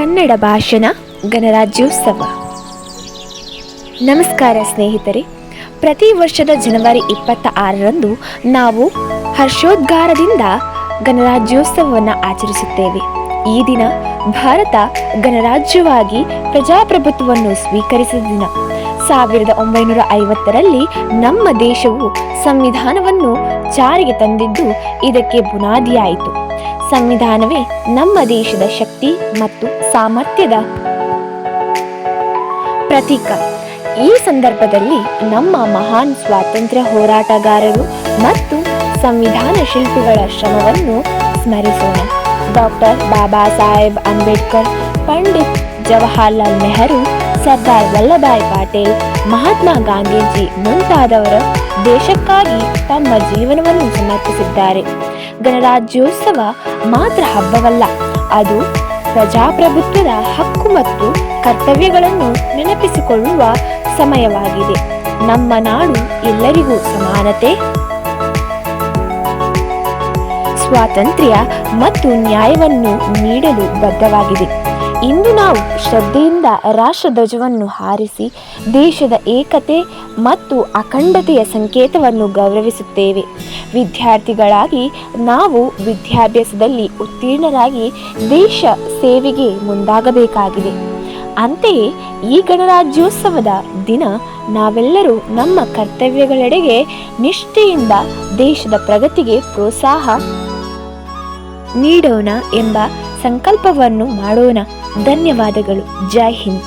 ಕನ್ನಡ ಭಾಷಣ ಗಣರಾಜ್ಯೋತ್ಸವ. ನಮಸ್ಕಾರ ಸ್ನೇಹಿತರೆ, ಪ್ರತಿ ವರ್ಷದ ಜನವರಿ 26ರಂದು ನಾವು ಹರ್ಷೋದ್ಗಾರದಿಂದ ಗಣರಾಜ್ಯೋತ್ಸವವನ್ನು ಆಚರಿಸುತ್ತೇವೆ. ಈ ದಿನ ಭಾರತ ಗಣರಾಜ್ಯವಾಗಿ ಪ್ರಜಾಪ್ರಭುತ್ವವನ್ನು ಸ್ವೀಕರಿಸಿದ ದಿನ. 1950ರಲ್ಲಿ ನಮ್ಮ ದೇಶವು ಸಂವಿಧಾನವನ್ನು ಜಾರಿಗೆ ತಂದಿದ್ದು ಇದಕ್ಕೆ ಬುನಾದಿಯಾಯಿತು. ಸಂವಿಧಾನವೇ ನಮ್ಮ ದೇಶದ ಶಕ್ತಿ ಮತ್ತು ಸಾಮರ್ಥ್ಯದ ಪ್ರತೀಕ. ಈ ಸಂದರ್ಭದಲ್ಲಿ ನಮ್ಮ ಮಹಾನ್ ಸ್ವಾತಂತ್ರ್ಯ ಹೋರಾಟಗಾರರು ಮತ್ತು ಸಂವಿಧಾನ ಶಿಲ್ಪಿಗಳ ಶ್ರಮವನ್ನು ಸ್ಮರಿಸೋಣ. ಡಾಕ್ಟರ್ ಬಾಬಾ ಸಾಹೇಬ್ ಅಂಬೇಡ್ಕರ್, ಪಂಡಿತ್ ಜವಾಹರ್ಲಾಲ್ ನೆಹರು, ಸರ್ದಾರ್ ವಲ್ಲಭಾಯ್ ಪಟೇಲ್, ಮಹಾತ್ಮ ಗಾಂಧೀಜಿ ಮುಂತಾದವರು ದೇಶಕ್ಕಾಗಿ ತಮ್ಮ ಜೀವನವನ್ನು ಸಮರ್ಪಿಸಿದ್ದಾರೆ. ಗಣರಾಜ್ಯೋತ್ಸವ ಮಾತ್ರ ಹಬ್ಬವಲ್ಲ, ಅದು ಪ್ರಜಾಪ್ರಭುತ್ವದ ಹಕ್ಕು ಮತ್ತು ಕರ್ತವ್ಯಗಳನ್ನು ನೆನಪಿಸಿಕೊಳ್ಳುವ ಸಮಯವಾಗಿದೆ. ನಮ್ಮ ನಾಡು ಎಲ್ಲರಿಗೂ ಸಮಾನತೆ, ಸ್ವಾತಂತ್ರ್ಯ ಮತ್ತು ನ್ಯಾಯವನ್ನು ನೀಡಲು ಬದ್ಧವಾಗಿದೆ. ಇಂದು ನಾವು ಶ್ರದ್ಧೆಯಿಂದ ರಾಷ್ಟ್ರಧ್ವಜವನ್ನು ಹಾರಿಸಿ ದೇಶದ ಏಕತೆ ಮತ್ತು ಅಖಂಡತೆಯ ಸಂಕೇತವನ್ನು ಗೌರವಿಸುತ್ತೇವೆ. ವಿದ್ಯಾರ್ಥಿಗಳಾಗಿ ನಾವು ವಿದ್ಯಾಭ್ಯಾಸದಲ್ಲಿ ಉತ್ತೀರ್ಣರಾಗಿ ದೇಶ ಸೇವೆಗೆ ಮುಂದಾಗಬೇಕಾಗಿದೆ. ಅಂತೆಯೇ ಈ ಗಣರಾಜ್ಯೋತ್ಸವದ ದಿನ ನಾವೆಲ್ಲರೂ ನಮ್ಮ ಕರ್ತವ್ಯಗಳೆಡೆಗೆ ನಿಷ್ಠೆಯಿಂದ ದೇಶದ ಪ್ರಗತಿಗೆ ಪ್ರೋತ್ಸಾಹ ನೀಡೋಣ ಎಂಬ ಸಂಕಲ್ಪವನ್ನು ಮಾಡೋಣ. ಧನ್ಯವಾದಗಳು. ಜೈ ಹಿಂದ್.